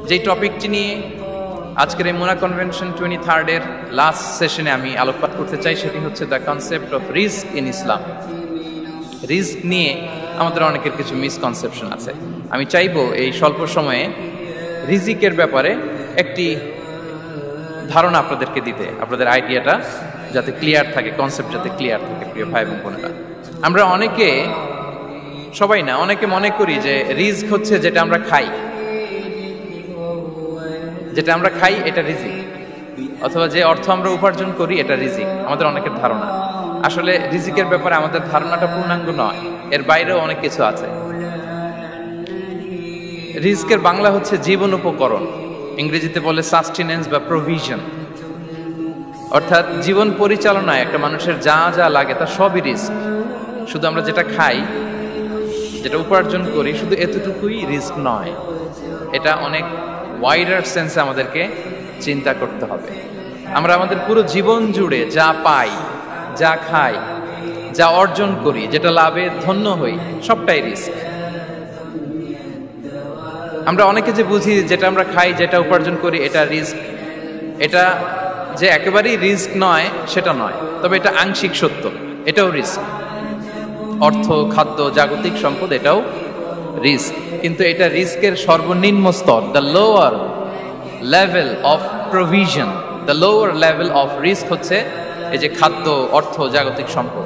যেই টপিকটি নিয়ে আজকের এই মুনা কনভেনশন 23rd-এর লাস্ট সেশনে আমি আলোকপাত করতে চাই, সেটি হচ্ছে the concept of risk in Islam. Risk নিয়ে আমাদের অনেকের কিছু মিসকনসেপশন আছে। আমি চাইবো এই স্বল্প সময়ে রিজিকের ব্যাপারে একটি ধারণা আপনাদেরকে দিতে, আপনাদের আইডিয়াটা যাতে ক্লিয়ার থাকে, কনসেপ্ট যাতে ক্লিয়ার থাকে। প্রিয় ভাই এবং বোনেরা, আমরা অনেকে, সবাই না, অনেকে মনে করি যে রিস্ক হচ্ছে যেটা আমরা খাই, যেটা আমরা খাই এটা রিজিক, অথবা যে অর্থ আমরা উপার্জন করি এটা রিজিক। আমাদের অনেকের ধারণা। আসলে রিজিকের ব্যাপারে আমাদের ধারণাটা পূর্ণাঙ্গ নয়, এর বাইরেও অনেক কিছু আছে। রিস্কের বাংলা হচ্ছে জীবন উপকরণ, ইংরেজিতে বলে সাস্টেনেন্স বা প্রভিশন। অর্থাৎ জীবন পরিচালনায় একটা মানুষের যা যা লাগে তা সবই রিস্ক। শুধু আমরা যেটা খাই, যেটা উপার্জন করি, শুধু এতটুকুই রিস্ক নয়। এটা অনেক ওয়াইডার সেন্সে আমাদেরকে চিন্তা করতে হবে। আমরা আমাদের পুরো জীবন জুড়ে যা পাই, যা খাই, যা অর্জন করি, যেটা লাভে ধন্য হই, সবটাই রিস্ক। আমরা অনেকে যে বুঝি যেটা আমরা খাই, যেটা উপার্জন করি এটা রিস্ক, এটা যে একেবারেই রিস্ক নয় সেটা নয়, তবে এটা আংশিক সত্য, এটাও রিস্ক। অর্থ, খাদ্য, জাগতিক সম্পদ, এটাও রিস্ক, কিন্তু এটা রিস্কের সর্বনিম্ন স্তর। The lower level of provision, the lower level of risk হচ্ছে এই যে খাদ্য, অর্থ, জাগতিক সম্পদ।